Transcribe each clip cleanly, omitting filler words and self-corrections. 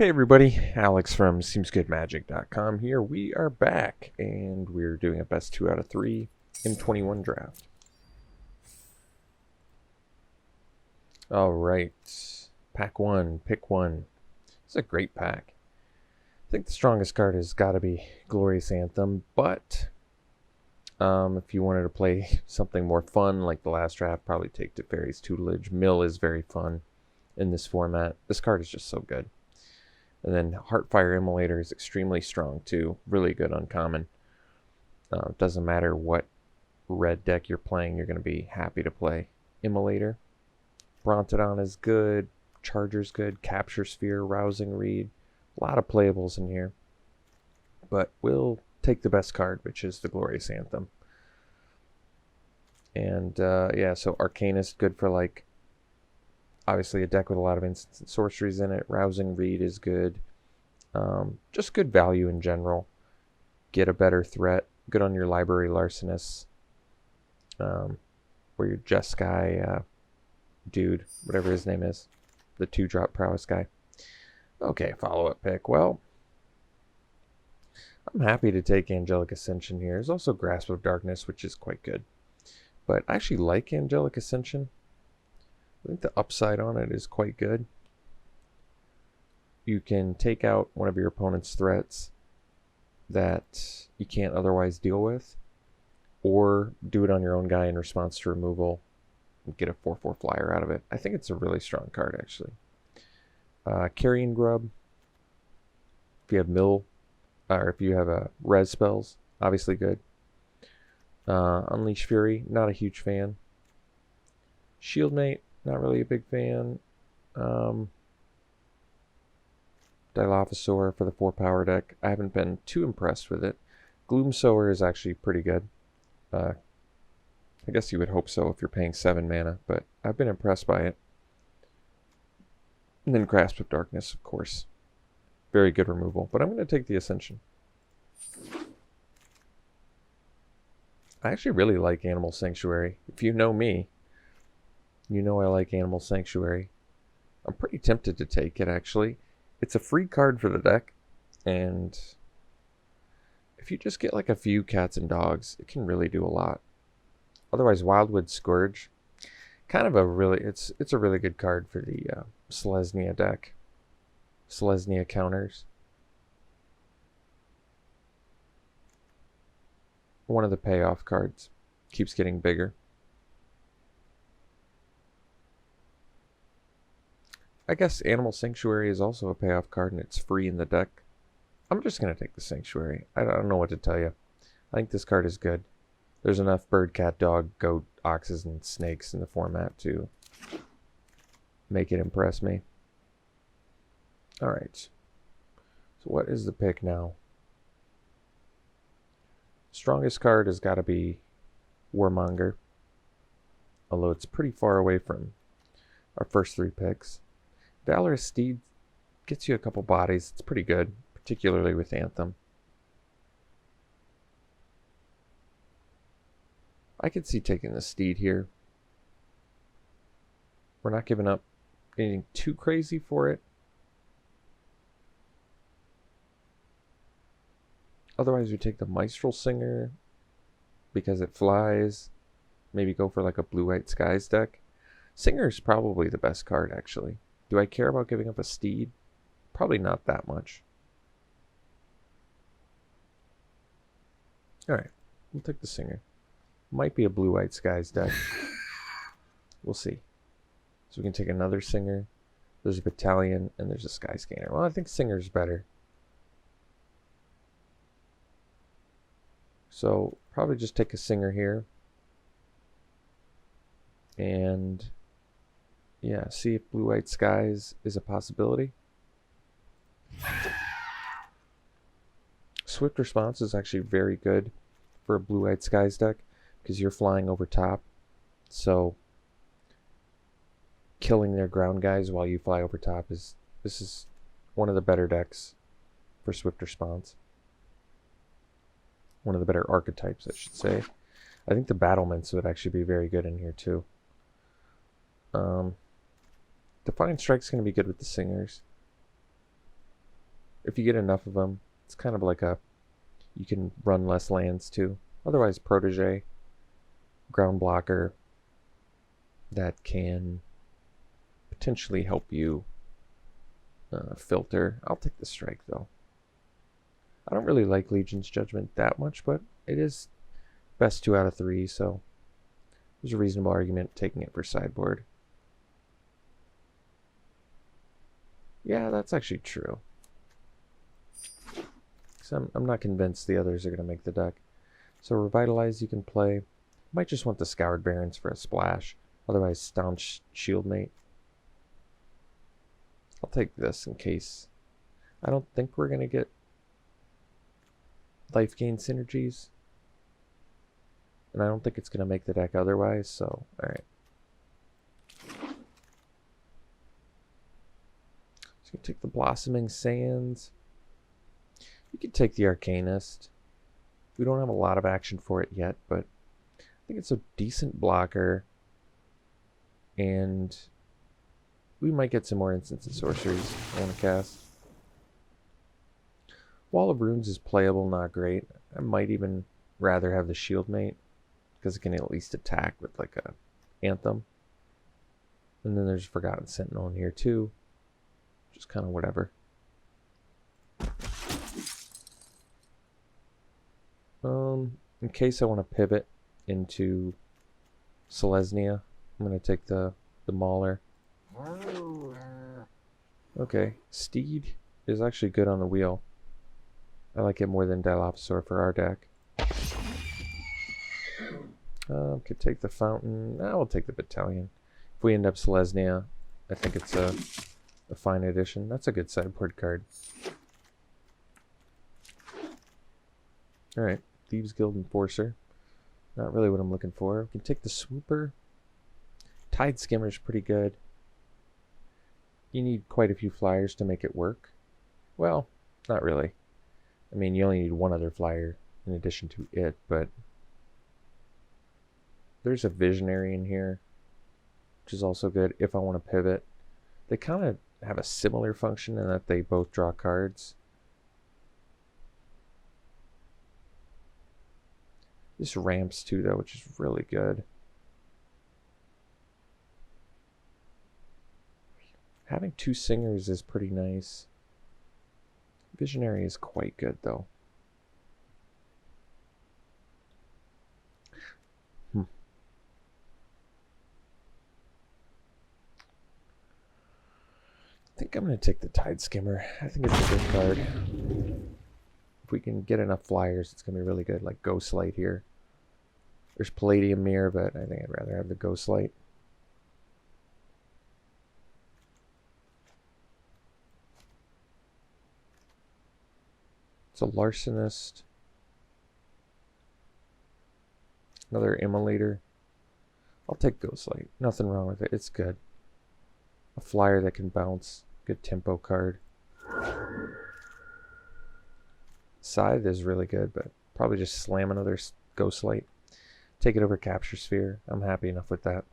Hey everybody, Alex from SeemsGoodMagic.com here. We are back and we're doing a best 2 out of 3 M21 draft. Alright, pack 1, pick 1. It's a great pack. I think the strongest card has got to be Glorious Anthem, but if you wanted to play something more fun like the last draft, probably take Teferi's Tutelage. Mill is very fun in this format. This card is just so good. And then Heartfire Immolator is extremely strong too. Really good uncommon. Doesn't matter what red deck you're playing, you're going to be happy to play Immolator. Brontodon is good. Charger's good. Capture Sphere, Rousing Reed. A lot of playables in here. But we'll take the best card, which is the Glorious Anthem. And yeah, so Arcanist, good for like obviously a deck with a lot of instants and sorceries in it. Rousing Reed is good. Just good value in general. Get a better threat. Good on your Library Larcenist. Or your Jeskai dude, whatever his name is. The 2-drop prowess guy. Okay, follow-up pick. Well, I'm happy to take Angelic Ascension here. There's also Grasp of Darkness, which is quite good. But I actually like Angelic Ascension. I think the upside on it is quite good. You can take out one of your opponent's threats that you can't otherwise deal with, or do it on your own guy in response to removal and get a 4/4 flyer out of it. I think it's a really strong card, actually. Carrion Grub. If you have mill, or if you have res spells, obviously good. Unleash Fury, not a huge fan. Shieldmate, not really a big fan. Dilophosaur for the 4-power deck. I haven't been too impressed with it. Gloomsower is actually pretty good. I guess you would hope so if you're paying 7 mana, but I've been impressed by it. And then Grasp of Darkness, of course. Very good removal, but I'm going to take the Ascension. I actually really like Animal Sanctuary. If you know me, you know I like Animal Sanctuary. I'm pretty tempted to take it, actually. It's a free card for the deck, and if you just get like a few cats and dogs, it can really do a lot. Otherwise, Wildwood Scourge, kind of a really, it's a really good card for the Selesnya deck. Selesnya counters. One of the payoff cards keeps getting bigger. I guess Animal Sanctuary is also a payoff card and it's free in the deck. I'm just going to take the Sanctuary. I don't know what to tell you. I think this card is good. There's enough bird, cat, dog, goat, oxes, and snakes in the format to make it impress me. Alright. So what is the pick now? Strongest card has got to be Warmonger. Although it's pretty far away from our first 3 picks. Valorous Steed gets you a couple bodies. It's pretty good, particularly with Anthem. I could see taking the Steed here. We're not giving up anything too crazy for it. Otherwise, we take the Maestral Singer because it flies. Maybe go for like a Blue-White Skies deck. Singer is probably the best card, actually. Do I care about giving up a Steed? Probably not that much. Alright, we'll take the Singer. Might be a Blue-White Skies deck. We'll see. So we can take another Singer. There's a Battalion, and there's a Skyscanner. Well, I think Singer's better. So, probably just take a Singer here. And yeah, see if Blue-White Skies is a possibility. Swift Response is actually very good for a Blue-White Skies deck because you're flying over top. So killing their ground guys while you fly over top this is one of the better decks for Swift Response. One of the better archetypes, I should say. I think the Battlements would actually be very good in here too. Defiant Strike's going to be good with the Singers. If you get enough of them, it's kind of like you can run less lands too. Otherwise, Protege, ground blocker, that can potentially help you filter. I'll take the strike though. I don't really like Legion's Judgment that much, but it is best 2 out of 3, so there's a reasonable argument taking it for sideboard. Yeah, that's actually true. So I'm not convinced the others are going to make the deck. So Revitalize you can play. Might just want the Scoured Barrens for a splash. Otherwise, Staunch Shieldmate. I'll take this in case. I don't think we're going to get life gain synergies. And I don't think it's going to make the deck otherwise, so alright. So you can take the Blossoming Sands. You can take the Arcanist. We don't have a lot of action for it yet, but I think it's a decent blocker. And we might get some more instants and sorceries I want to cast. Wall of Runes is playable, not great. I might even rather have the Shieldmate, because it can at least attack with like a Anthem. And then there's Forgotten Sentinel in here too. Just kind of whatever. In case I want to pivot into Selesnya, I'm going to take the Mauler. Okay, Steed is actually good on the wheel. I like it more than Dilophosaur for our deck. Could take the Fountain. We'll take the Battalion. If we end up Selesnya, I think it's a fine addition. That's a good sideboard card. Alright, Thieves Guild Enforcer. Not really what I'm looking for. We can take the Swooper. Tide Skimmer's pretty good. You need quite a few flyers to make it work. Well, not really. I mean, you only need one other flyer in addition to it, but there's a Visionary in here, which is also good if I want to pivot. They kind of have a similar function in that they both draw cards. This ramps too, though, which is really good. Having 2 Singers is pretty nice. Visionary is quite good, though. I think I'm going to take the Tide Skimmer. I think it's a good card. If we can get enough flyers, it's going to be really good, like Ghostlight here. There's Palladium Mirror, but I think I'd rather have the Ghostlight. It's a Larcenist. Another Immolator. I'll take Ghostlight. Nothing wrong with it. It's good. A flyer that can bounce. Good tempo card. Scythe is really good, but probably just slam another Ghostlight. Take it over Capture Sphere. I'm happy enough with that.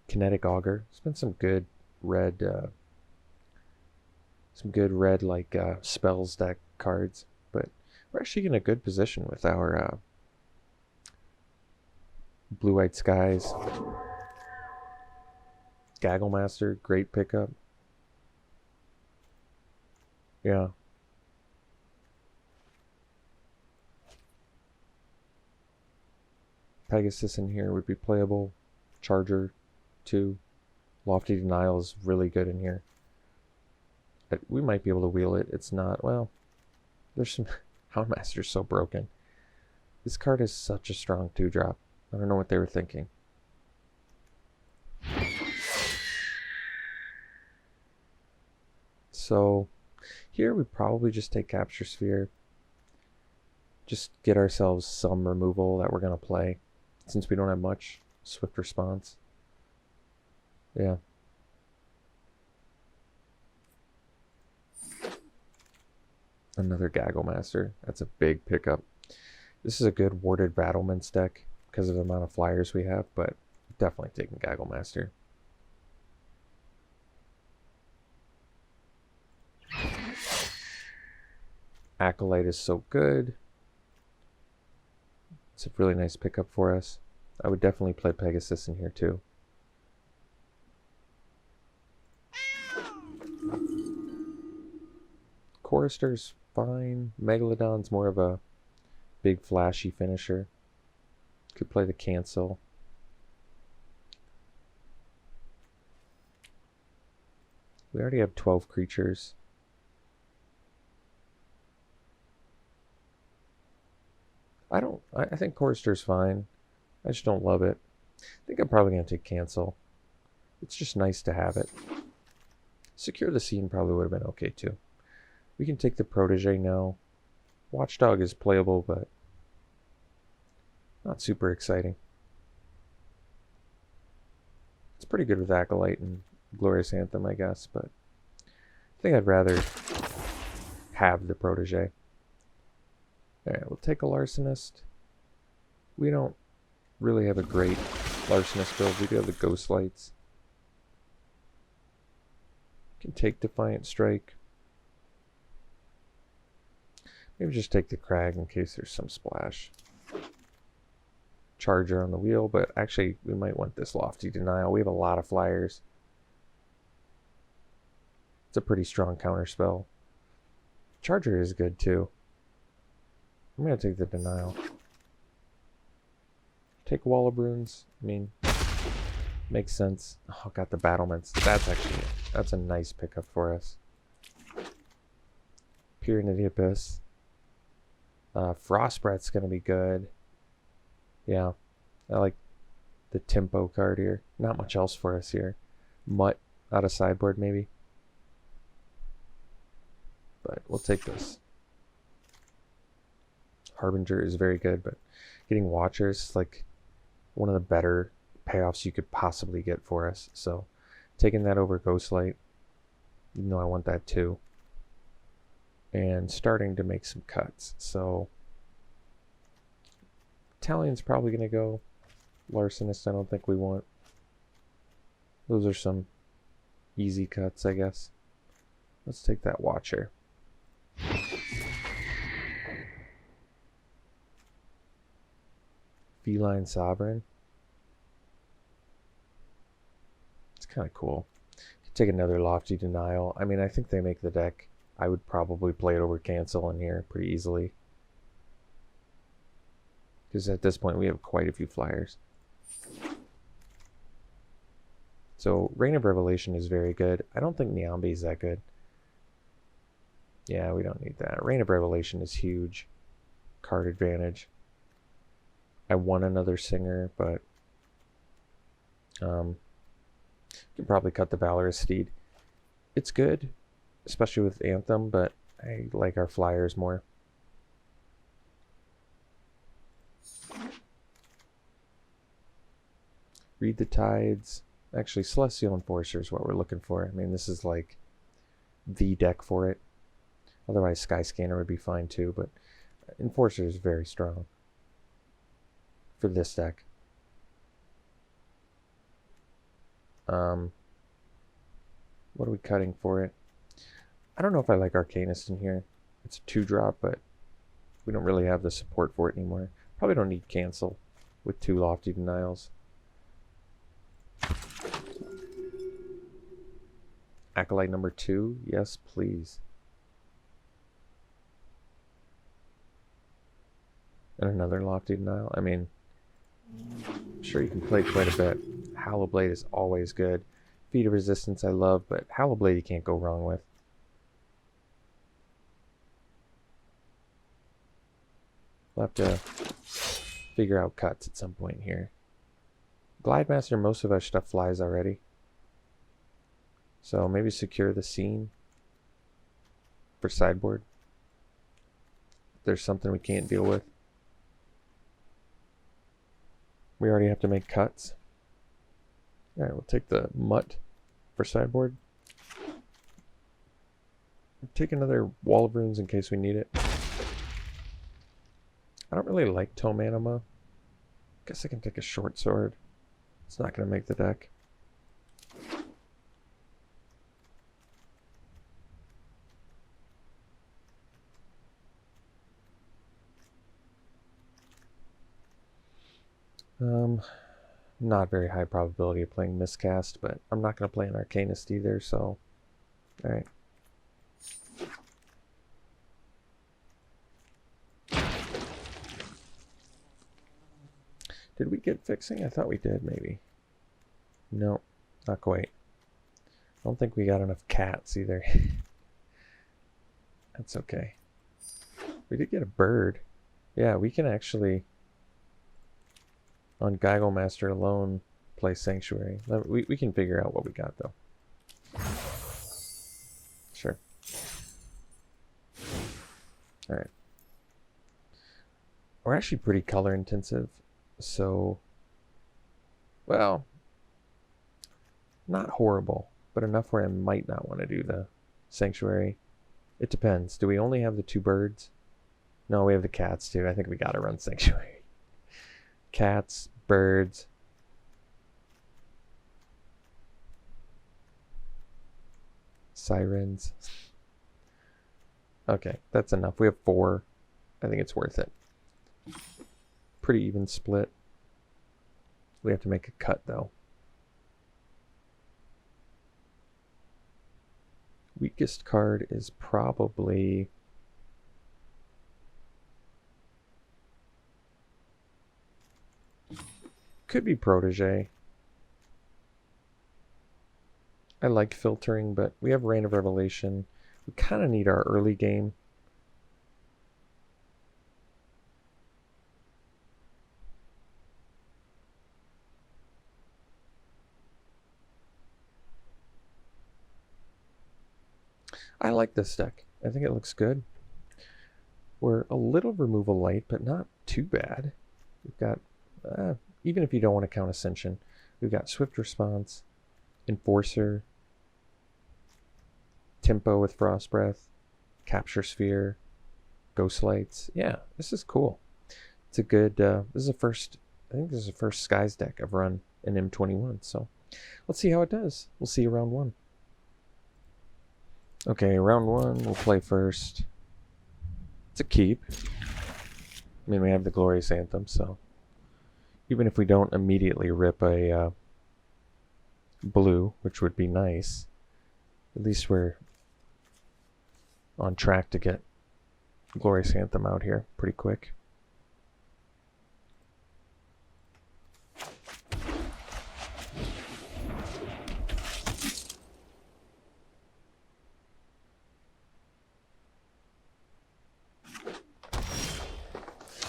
Kinetic Augur. There's been some good red like spells deck cards, but we're actually in a good position with our Blue-Eyed Skies. Gagglemaster, great pickup. Yeah. Pegasus in here would be playable. Charger 2. Lofty Denial is really good in here. We might be able to wheel it. It's not, well, there's some Houndmaster's so broken. This card is such a strong 2-drop. I don't know what they were thinking. So here we probably just take Capture Sphere. Just get ourselves some removal that we're going to play. Since we don't have much. Swift Response. Yeah. Another Gagglemaster. That's a big pickup. This is a good Warded Battlements deck because of the amount of flyers we have, but definitely taking Gagglemaster. Acolyte is so good. It's a really nice pickup for us. I would definitely play Pegasus in here too. Chorister's fine. Megalodon's more of a big flashy finisher. Could play the cancel. We already have 12 creatures. I think Chorister's fine. I just don't love it. I think I'm probably going to take cancel. It's just nice to have it. Secure the Scene probably would have been okay too. We can take the Protege now. Watchdog is playable, but not super exciting. It's pretty good with Acolyte and Glorious Anthem, I guess, but I think I'd rather have the Protege. Alright, we'll take a Larcenist. We don't really have a great Larcenist build. We do have the Ghost Lights. Can take Defiant Strike. Maybe just take the Crag in case there's some splash. Charger on the wheel, but actually we might want this Lofty Denial. We have a lot of flyers. It's a pretty strong counter spell. Charger is good too. I'm going to take the Denial. Take Wall of Runes. I mean, makes sense. Oh, got the Battlements. That's a nice pickup for us. Peer into the Abyss. Frostbreath's going to be good. Yeah, I like the Tempo card here. Not much else for us here. Mutt out of sideboard maybe. But we'll take this. Harbinger is very good, but getting Watchers is like one of the better payoffs you could possibly get for us. So taking that over Ghostlight, even though I want that too. And starting to make some cuts. So Italian's probably going to go. Larcenist I don't think we want. Those are some easy cuts, I guess. Let's take that Watcher. Feline Sovereign. It's kind of cool. Take another Lofty Denial. I mean, I think they make the deck. I would probably play it over cancel in here pretty easily. Because at this point we have quite a few flyers. So Reign of Revelation is very good. I don't think Niambi is that good. Yeah, we don't need that. Reign of Revelation is huge. Card advantage. I want another Singer, but you can probably cut the Valorous Steed. It's good, especially with Anthem, but I like our flyers more. Read the Tides. Actually, Celestial Enforcer is what we're looking for. I mean, this is like the deck for it. Otherwise, Sky Scanner would be fine too, but Enforcer is very strong for this deck. What are we cutting for it? I don't know if I like Arcanist in here. It's a 2-drop, but we don't really have the support for it anymore. Probably don't need cancel with 2 Lofty Denials. Acolyte number 2, yes please. And another Lofty Denial. I mean, I'm sure you can play quite a bit. Hallowblade is always good. Feat of Resistance I love, but Hallowblade you can't go wrong with. We'll have to figure out cuts at some point here. Glidemaster, most of our stuff flies already. So maybe secure the Scene for sideboard. If there's something we can't deal with. We already have to make cuts. Alright, we'll take the Mutt for sideboard. Take another Wall of Runes in case we need it. I don't really like Tome Anima. Guess I can take a Short Sword. It's not going to make the deck. Not very high probability of playing Miscast, but I'm not going to play an Arcanist either, so... Alright. Did we get fixing? I thought we did, maybe. No, not quite. I don't think we got enough cats either. That's okay. We did get a bird. Yeah, we can actually, on Geigle Master alone, play Sanctuary. We can figure out what we got, though. Sure. Alright. We're actually pretty color intensive, so, well, not horrible, but enough where I might not want to do the Sanctuary. It depends. Do we only have the 2 birds? No, we have the cats too. I think we gotta run Sanctuary. Cats, birds. Sirens. Okay, that's enough. We have 4. I think it's worth it. Pretty even split. We have to make a cut though. Weakest card is probably... Could be Protege. I like filtering, but we have Reign of Revelation. We kind of need our early game. I like this deck. I think it looks good. We're a little removal light, but not too bad. We've got, even if you don't want to count Ascension, we've got Swift Response, Enforcer, Tempo with Frost Breath, Capture Sphere, Ghost Lights. Yeah, this is cool. It's a good, this is the first, I think this is the first Skies deck I've run in M21, so let's see how it does. We'll see you round 1. Okay, round 1, we'll play first. It's a keep. I mean, we have the Glorious Anthem, so even if we don't immediately rip a blue, which would be nice, at least we're on track to get Glorious Anthem out here pretty quick.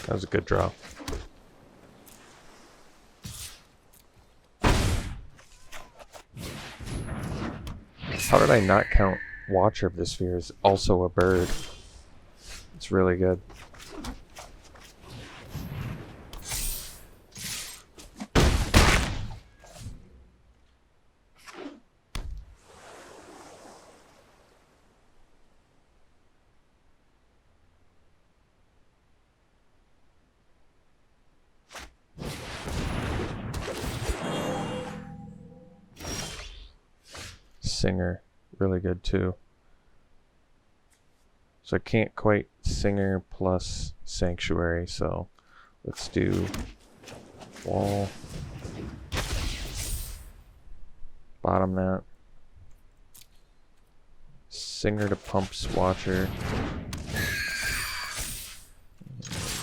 That was a good draw. How did I not count Watcher of the Sphere is also a bird? It's really good. Singer, really good too. So I can't quite Singer plus Sanctuary, so let's do Wall, bottom that, Singer to pumps Watcher,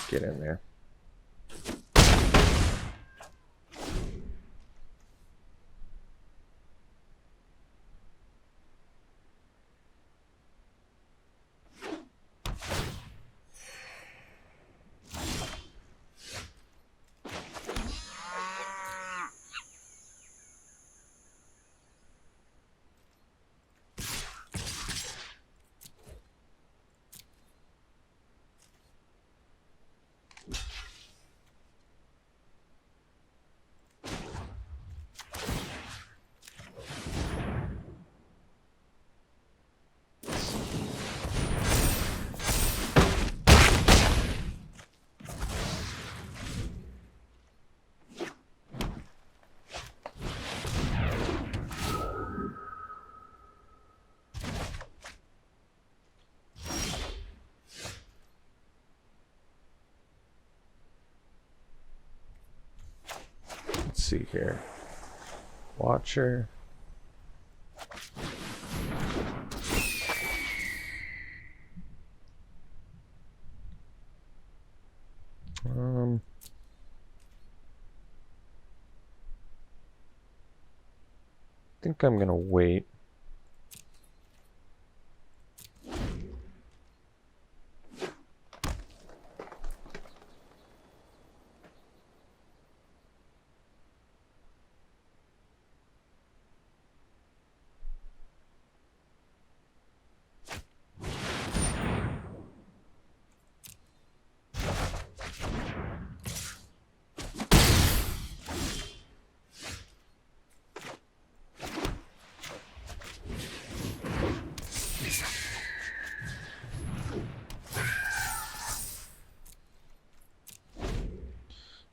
get in there. see here. Watcher. I think I'm gonna wait.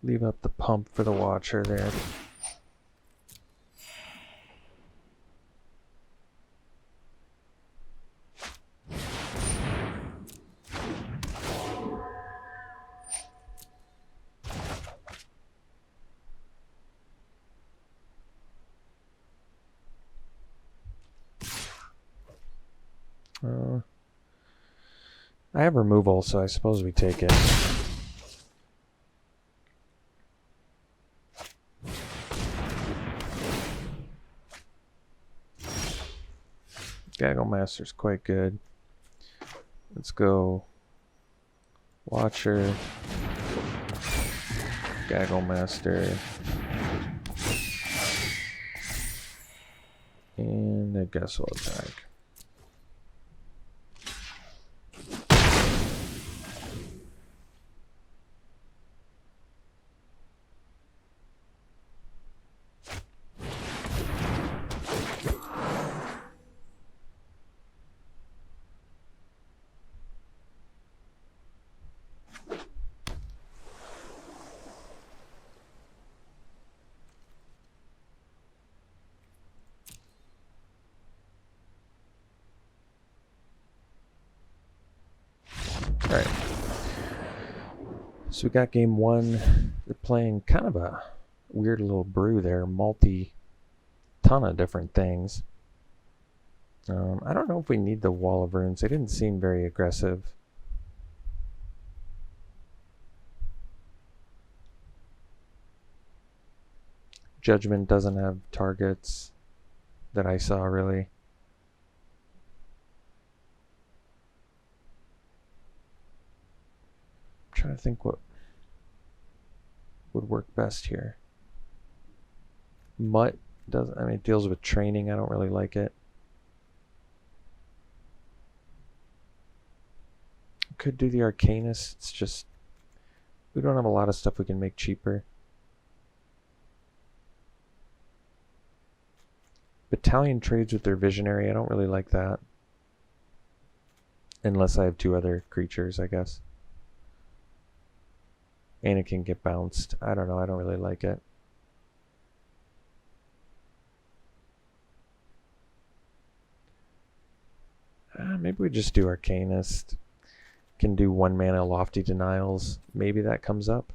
Leave up the pump for the Watcher there. I have removal, so I suppose we take it. Gaggle Master's quite good. Let's go Watcher, Gaggle Master, and I guess we'll attack. Alright, so we got game one. They're playing kind of a weird little brew there, ton of different things. I don't know if we need the Wall of Runes. They didn't seem very aggressive. Judgment doesn't have targets that I saw really. Trying to think what would work best here. Mutt doesn't, I mean, it deals with training. I don't really like it. Could do the Arcanist. It's just we don't have a lot of stuff we can make cheaper. Battalion trades with their Visionary. I don't really like that. Unless I have two other creatures, I guess. And it can get bounced. I don't know. I don't really like it. Maybe we just do Arcanist. Can do 1 mana Lofty Denials. Maybe that comes up.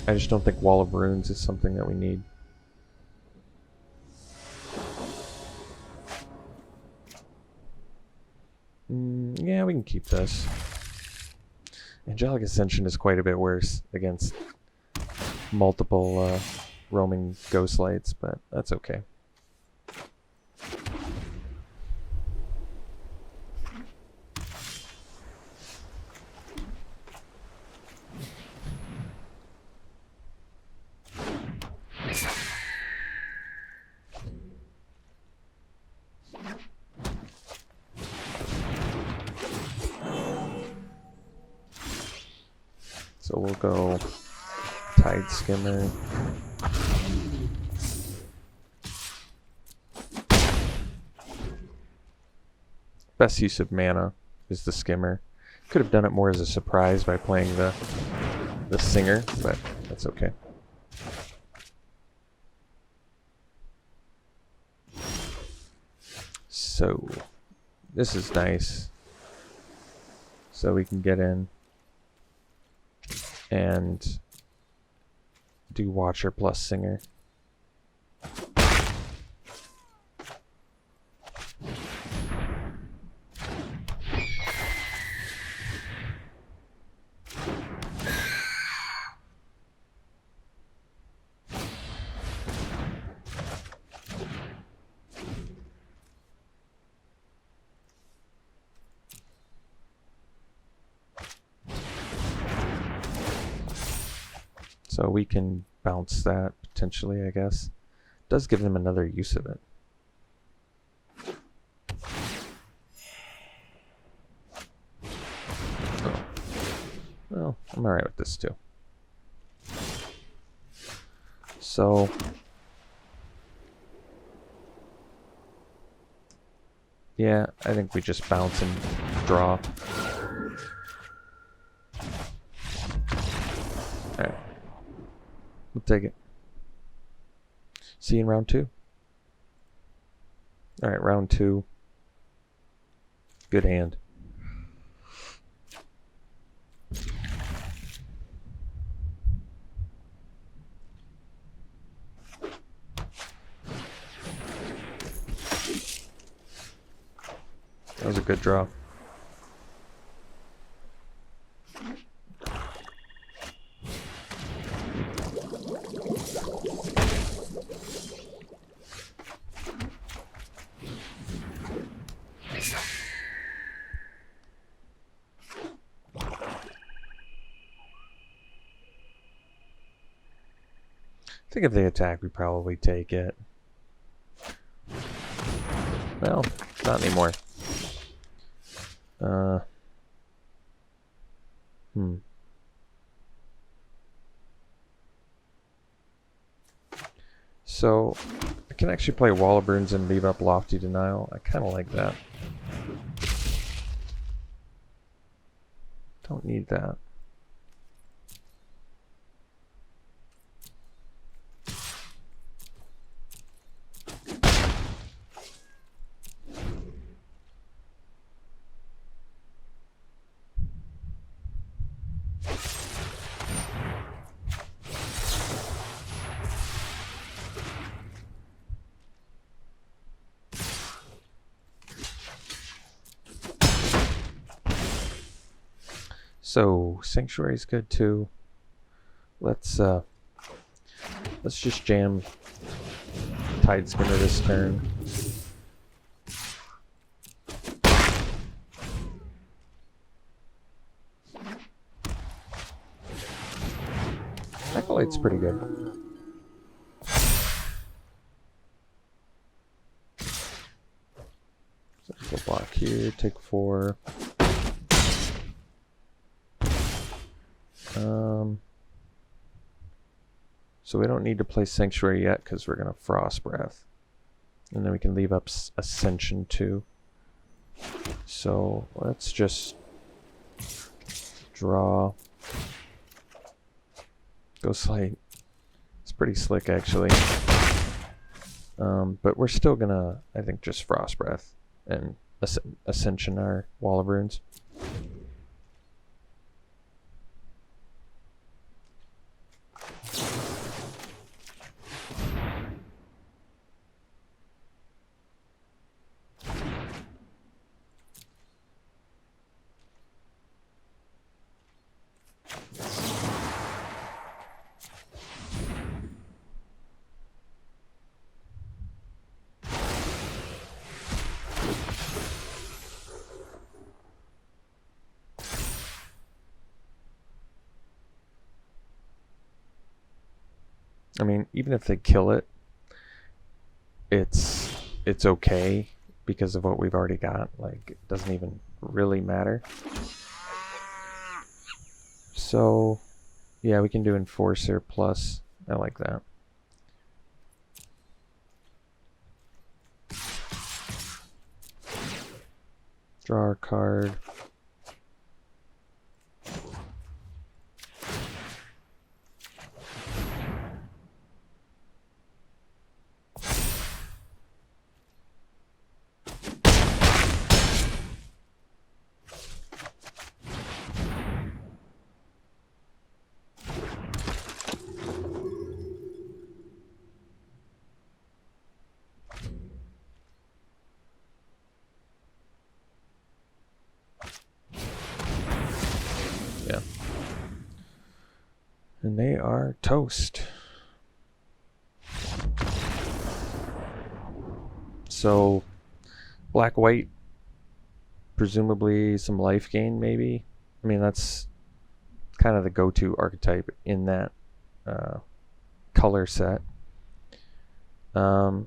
I just don't think Wall of Runes is something that we need. Yeah, we can keep this. Angelic Ascension is quite a bit worse against multiple roaming ghost lights, but that's okay. So we'll go Tide Skimmer. Best use of mana is the Skimmer. Could have done it more as a surprise by playing the Singer, but that's okay. So this is nice. So we can get in. and do Watcher plus Singer. So we can bounce that potentially, I guess. Does give them another use of it. Oh. Well, I'm alright with this too. So yeah, I think we just bounce and draw. Alright. We'll take it. See you in round 2. Alright, round 2. Good hand. That was a good draw. I think if they attack, we probably take it. Well, not anymore. So, I can actually play Wall of Burns and leave up Lofty Denial. I kind of like that. Don't need that. So Sanctuary's good too. Let's just jam Tide Spinner this turn. Acolyte's pretty good. So go block here, take 4. So we don't need to play Sanctuary yet because we're going to Frost Breath. And then we can leave up Ascension too. So let's just draw. Go Slate. It's pretty slick actually. But we're still going to, I think, just Frost Breath and Ascension our Wall of Runes. I mean, even if they kill it, it's okay because of what we've already got. Like, it doesn't even really matter. So, yeah, we can do Enforcer plus. I like that. Draw a card. And they are toast. So, black-white, presumably some life gain, maybe. I mean, that's kind of the go-to archetype in that color set. I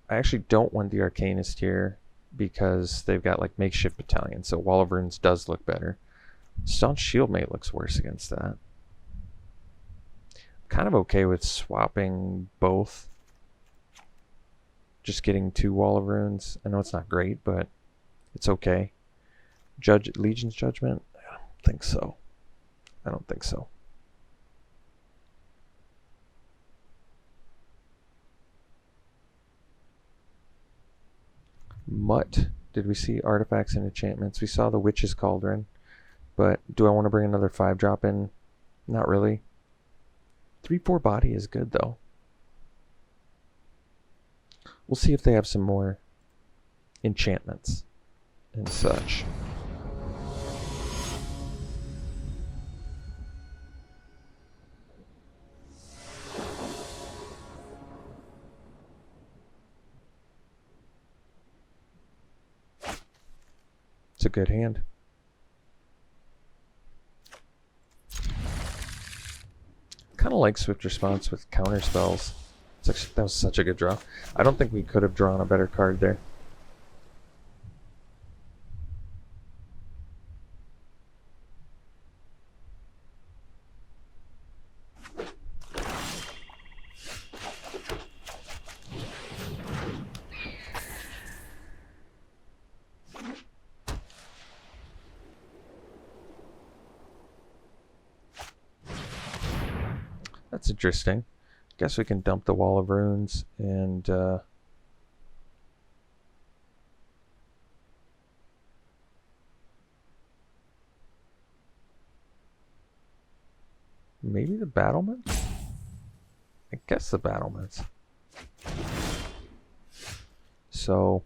actually don't want the Arcanist here because they've got like makeshift battalion, so Wall of Runes does look better. Staunch Shieldmate looks worse against that. Kind of okay with swapping both. Just getting 2 Wall of Runes. I know it's not great, but it's okay. Legion's Judgment? I don't think so. I don't think so. Mutt. Did we see artifacts and enchantments? We saw the Witch's Cauldron. But do I want to bring another 5-drop in? Not really. 3/4 body is good though. We'll see if they have some more enchantments and such. It's a good hand. Kind of like Swift Response with counter spells. That was such a good draw. I don't think we could have drawn a better card there. That's interesting. Guess we can dump the Wall of Runes and maybe the battlements? I guess the battlements. So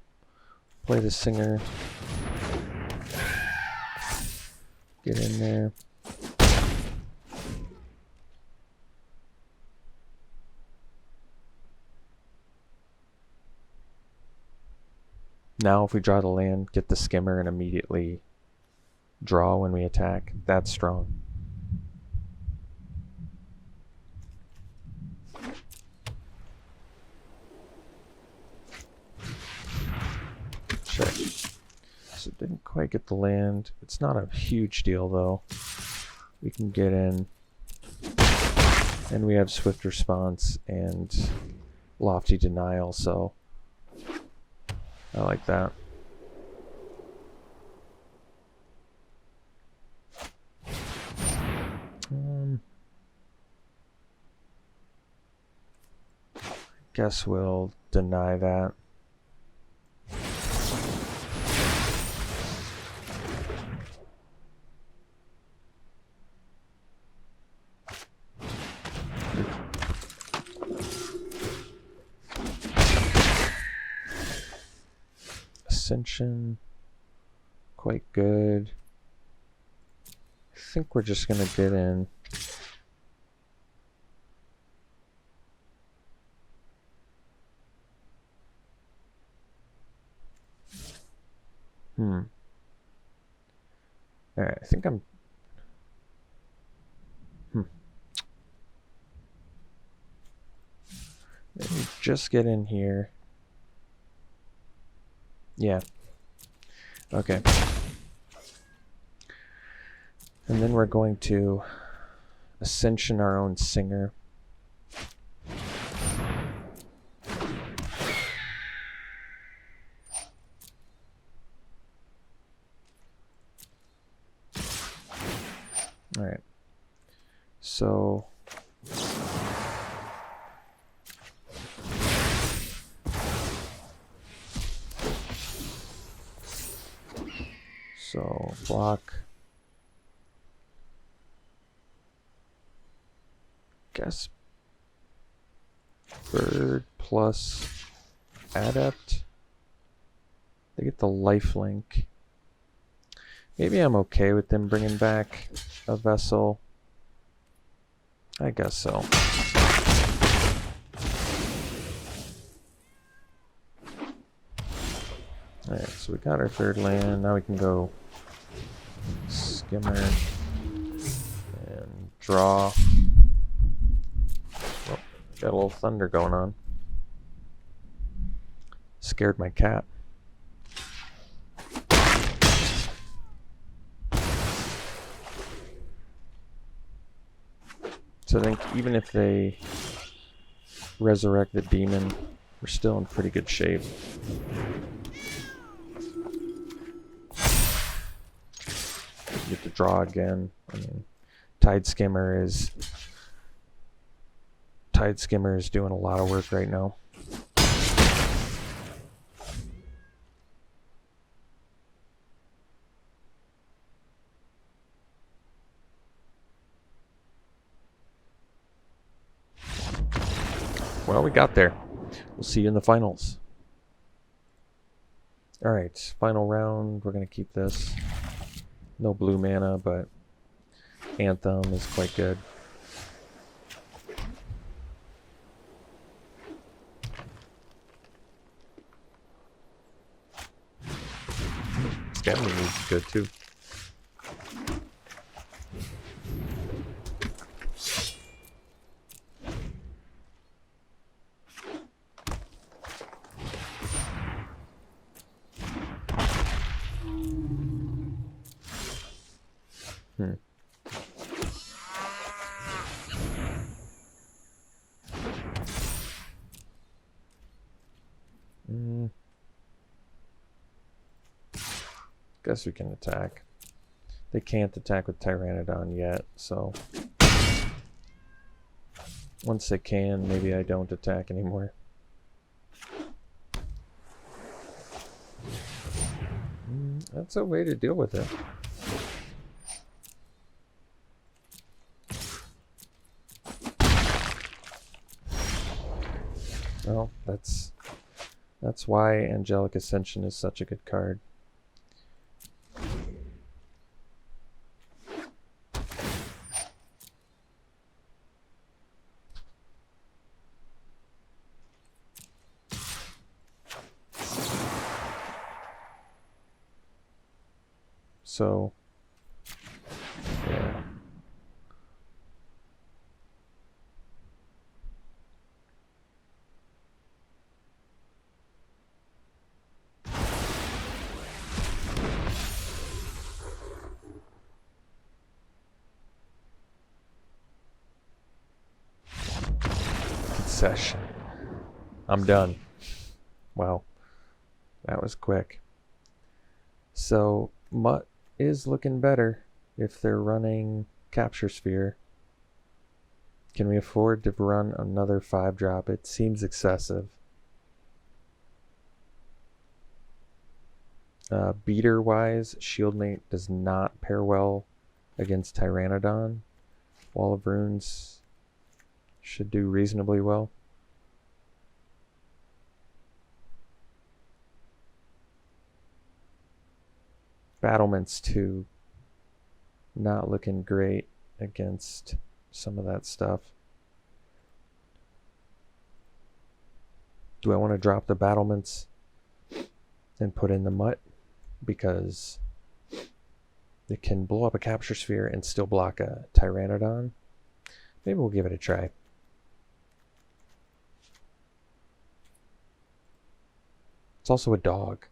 play the Singer. Get in there. Now if we draw the land, get the Skimmer and immediately draw when we attack, that's strong. Check. So didn't quite get the land. It's not a huge deal though. We can get in. And we have Swift Response and Lofty Denial, so I like that. Guess we'll deny that. Ascension, quite good. I think we're just gonna get in. Alright, I think I'm... Let me just get in here. Yeah. Okay. And then we're going to Ascension our own Singer. Alright. So... So, block. Guess Bird plus Adept. They get the lifelink. Maybe I'm okay with them bringing back a Vessel. I guess so. Alright, so we got our third land. Now we can go skimmer and draw. Oh, got a little thunder going on. Scared my cat. So I think even if they resurrect the demon, we're still in pretty good shape. Get to draw again. I mean, Tide Skimmer is doing a lot of work right now. Well, we got there. We'll see you in the finals. Alright, final round. We're going to keep this. No blue mana, but Anthem is quite good. Scavenging is good too. Guess we can attack. They can't attack with Tyrannodon yet, so once they can, maybe I don't attack anymore. That's a way to deal with it. Well, that's why Angelic Ascension is such a good card. So, yeah. Concession. I'm done. Wow. That was quick. So, Mutt is looking better if they're running Capture Sphere. Can we afford to run another 5-drop? It seems excessive. Beater wise, Shieldmate does not pair well against Tyrannodon. Wall of Runes should do reasonably well. Battlements too, not looking great against some of that stuff. Do I want to drop the battlements and put in the Mutt? Because it can blow up a Capture Sphere and still block a Tyrannodon. Maybe we'll give it a try. It's also a dog.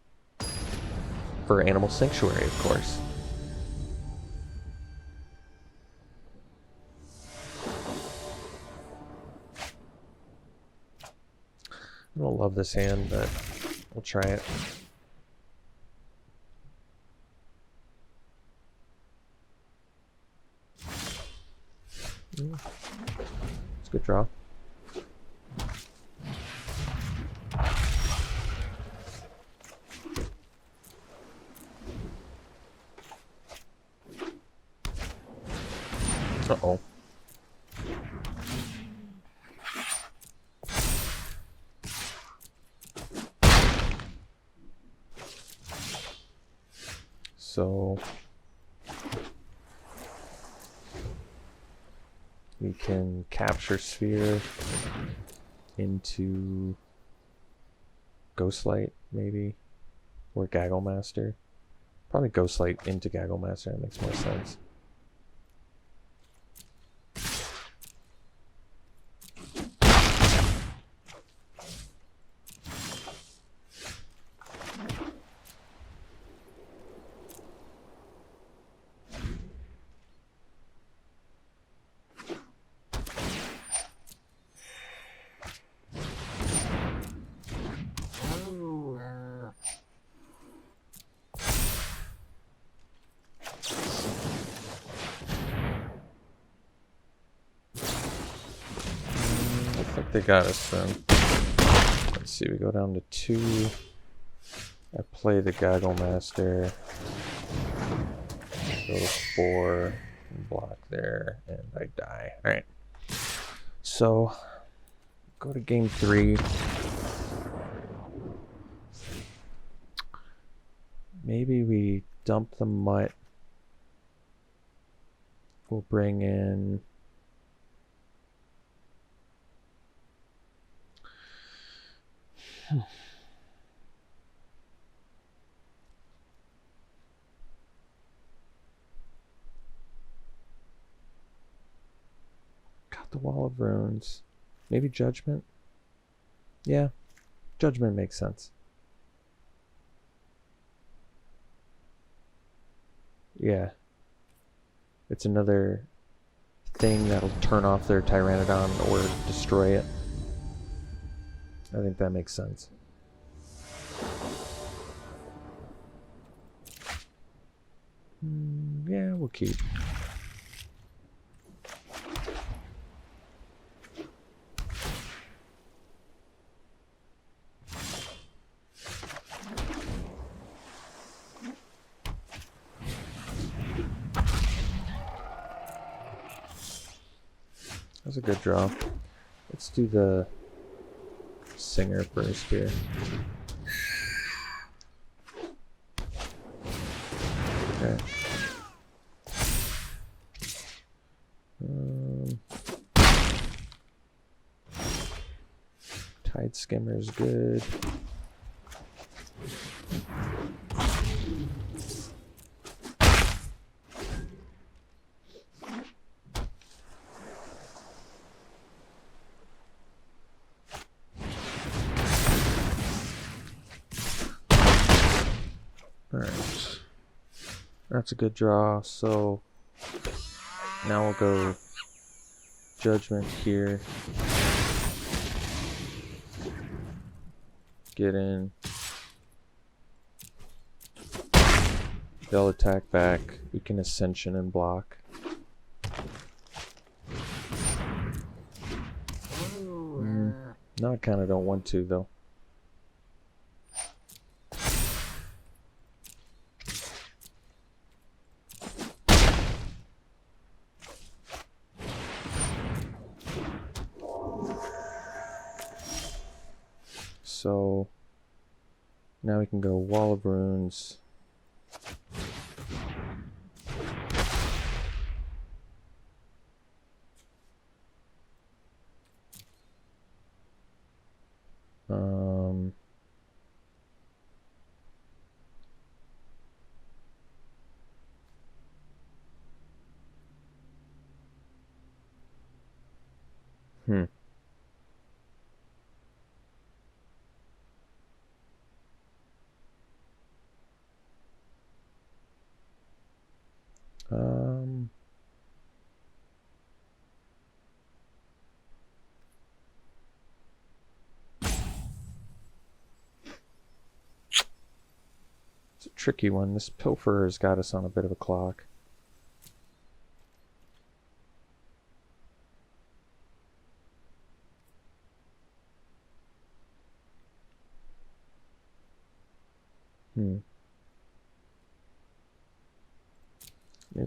For Animal Sanctuary, of course. I don't love this hand, but we'll try it. It's a good draw. Uh-oh. So We can capture Sphere into Ghostlight, maybe, or Gaggle Master. Probably Ghostlight into Gaggle Master, that makes more sense. They got us then. Let's see, we go down to 2. I play the Gaggle Master. Go to 4. Block there, and I die. Alright. So, go to game 3. Maybe we dump the Mutt. We'll bring in... Got the Wall of Runes. Maybe Judgment? Yeah, Judgment makes sense. Yeah. It's another thing that'll turn off their Tyrannodon or destroy it. I think that makes sense. Yeah, we'll keep. That was a good draw. Let's do the Singer first here. Okay. Tide Skimmer is good. Alright. That's a good draw, so now we'll go Judgment here. Get in. They'll attack back. We can Ascension and block. No, I kind of don't want to, though. So now we can go Wall of Runes. It's a tricky one. This Pilferer's got us on a bit of a clock. Maybe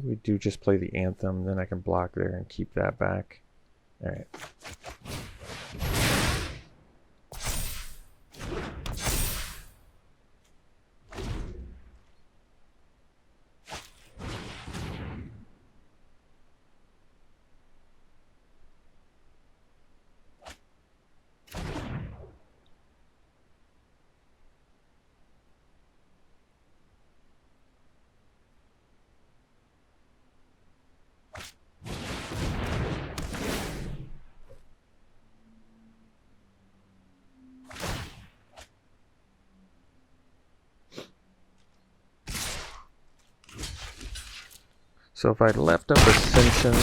we do just play the Anthem, then I can block there and keep that back. Alright. So if I'd left up Ascension,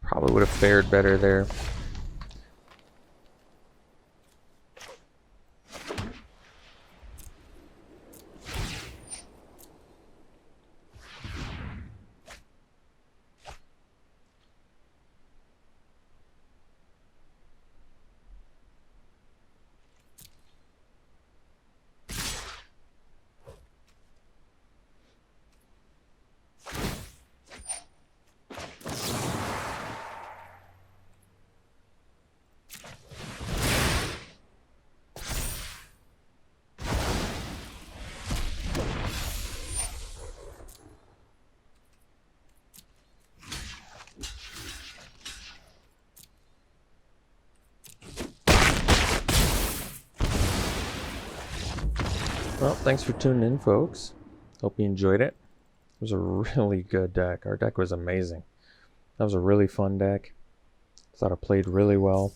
probably would have fared better there. Well, thanks for tuning in, folks. Hope you enjoyed it. It was a really good deck. Our deck was amazing. That was a really fun deck. Thought it played really well.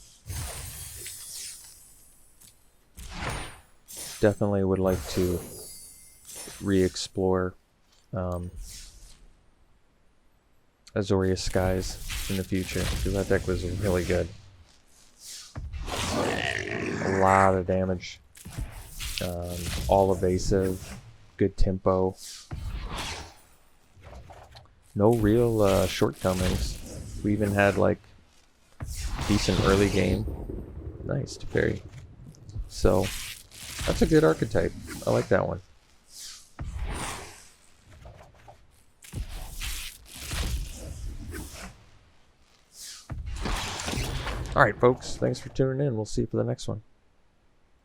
Definitely would like to re-explore Azoria Skies in the future, because that deck was really good. A lot of damage. All evasive, good tempo. No real shortcomings. We even had like decent early game. Nice to parry. So that's a good archetype. I like that one. Alright folks, thanks for tuning in. We'll see you for the next one.